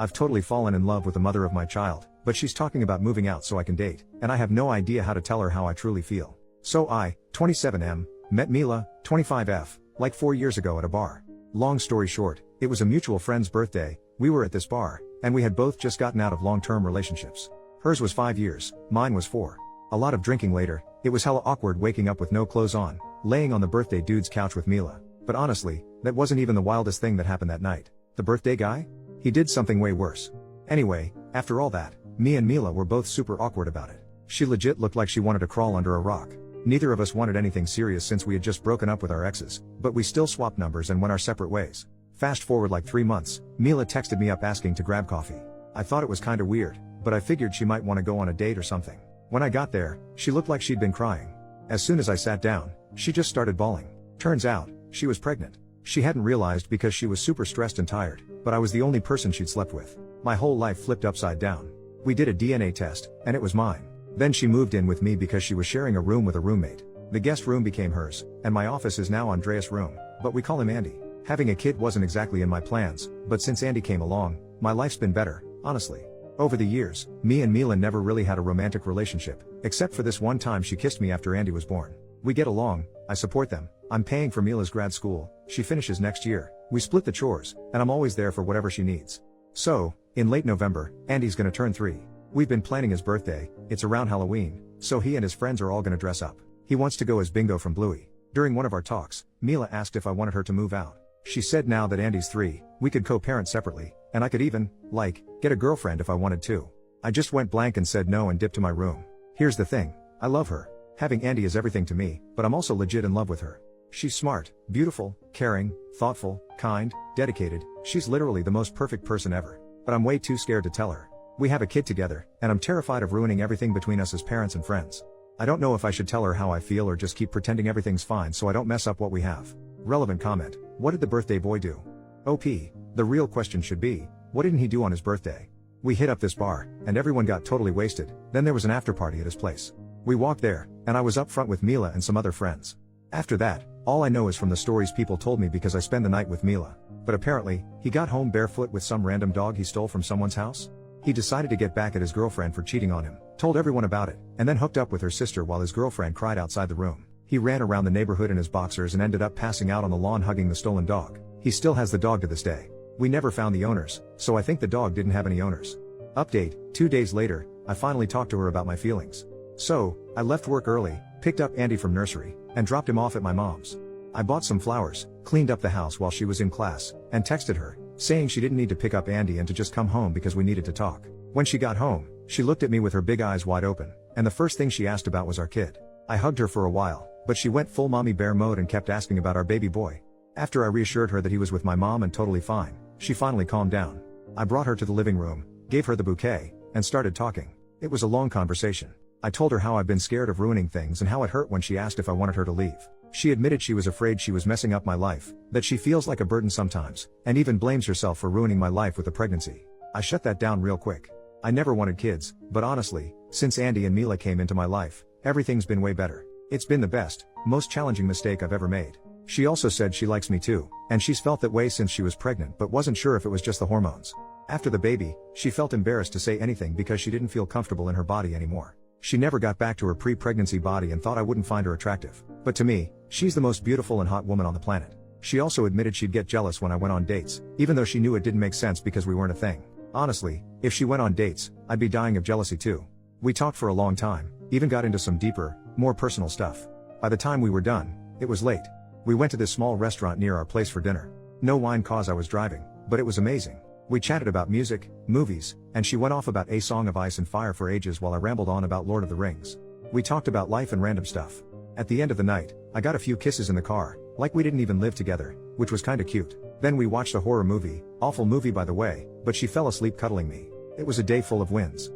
I've totally fallen in love with the mother of my child, but she's talking about moving out so I can date, and I have no idea how to tell her how I truly feel. So I, 27M, met Mila, 25F, like 4 years ago at a bar. Long story short, it was a mutual friend's birthday, we were at this bar, and we had both just gotten out of long-term relationships. Hers was 5 years, mine was 4. A lot of drinking later, it was hella awkward waking up with no clothes on, laying on the birthday dude's couch with Mila. But honestly, that wasn't even the wildest thing that happened that night. The birthday guy? He did something way worse. Anyway, after all that, me and Mila were both super awkward about it. She legit looked like she wanted to crawl under a rock. Neither of us wanted anything serious since we had just broken up with our exes, but we still swapped numbers and went our separate ways. Fast forward like 3 months, Mila texted me up asking to grab coffee. I thought it was kinda weird, but I figured she might want to go on a date or something. When I got there, she looked like she'd been crying. As soon as I sat down, she just started bawling. Turns out, she was pregnant. She hadn't realized because she was super stressed and tired, but I was the only person she'd slept with. My whole life flipped upside down. We did a DNA test, and it was mine. Then she moved in with me because she was sharing a room with a roommate. The guest room became hers, and my office is now Andreas' room, but we call him Andy. Having a kid wasn't exactly in my plans, but since Andy came along, my life's been better, honestly. Over the years, me and Mila never really had a romantic relationship, except for this one time she kissed me after Andy was born. We get along, I support them, I'm paying for Mila's grad school, she finishes next year, we split the chores, and I'm always there for whatever she needs. So, in late November, Andy's gonna turn 3. We've been planning his birthday, it's around Halloween, so he and his friends are all gonna dress up. He wants to go as Bingo from Bluey. During one of our talks, Mila asked if I wanted her to move out. She said now that Andy's 3, we could co-parent separately, and I could even, get a girlfriend if I wanted to. I just went blank and said no and dipped to my room. Here's the thing, I love her. Having Andy is everything to me, but I'm also legit in love with her. She's smart, beautiful, caring, thoughtful, kind, dedicated, she's literally the most perfect person ever. But I'm way too scared to tell her. We have a kid together, and I'm terrified of ruining everything between us as parents and friends. I don't know if I should tell her how I feel or just keep pretending everything's fine so I don't mess up what we have. Relevant comment, what did the birthday boy do? OP, the real question should be, what didn't he do on his birthday? We hit up this bar, and everyone got totally wasted, then there was an after party at his place. We walked there, and I was up front with Mila and some other friends. After that, all I know is from the stories people told me because I spent the night with Mila. But apparently, he got home barefoot with some random dog he stole from someone's house. He decided to get back at his girlfriend for cheating on him, told everyone about it, and then hooked up with her sister while his girlfriend cried outside the room. He ran around the neighborhood in his boxers and ended up passing out on the lawn hugging the stolen dog. He still has the dog to this day. We never found the owners, so I think the dog didn't have any owners. Update, 2 days later, I finally talked to her about my feelings. So, I left work early, picked up Andy from nursery, and dropped him off at my mom's. I bought some flowers, cleaned up the house while she was in class, and texted her, saying she didn't need to pick up Andy and to just come home because we needed to talk. When she got home, she looked at me with her big eyes wide open, and the first thing she asked about was our kid. I hugged her for a while, but she went full mommy bear mode and kept asking about our baby boy. After I reassured her that he was with my mom and totally fine, she finally calmed down. I brought her to the living room, gave her the bouquet, and started talking. It was a long conversation. I told her how I've been scared of ruining things and how it hurt when she asked if I wanted her to leave. She admitted she was afraid she was messing up my life, that she feels like a burden sometimes, and even blames herself for ruining my life with the pregnancy. I shut that down real quick. I never wanted kids, but honestly, since Andy and Mila came into my life, everything's been way better. It's been the best, most challenging mistake I've ever made. She also said she likes me too, and she's felt that way since she was pregnant but wasn't sure if it was just the hormones. After the baby, she felt embarrassed to say anything because she didn't feel comfortable in her body anymore. She never got back to her pre-pregnancy body and thought I wouldn't find her attractive. But to me, she's the most beautiful and hot woman on the planet. She also admitted she'd get jealous when I went on dates, even though she knew it didn't make sense because we weren't a thing. Honestly, if she went on dates, I'd be dying of jealousy too. We talked for a long time, even got into some deeper, more personal stuff. By the time we were done, it was late. We went to this small restaurant near our place for dinner. No wine cause I was driving, but it was amazing. We chatted about music, movies, and she went off about A Song of Ice and Fire for ages while I rambled on about Lord of the Rings. We talked about life and random stuff. At the end of the night, I got a few kisses in the car, like we didn't even live together, which was kinda cute. Then we watched a horror movie, awful movie by the way, but she fell asleep cuddling me. It was a day full of wins.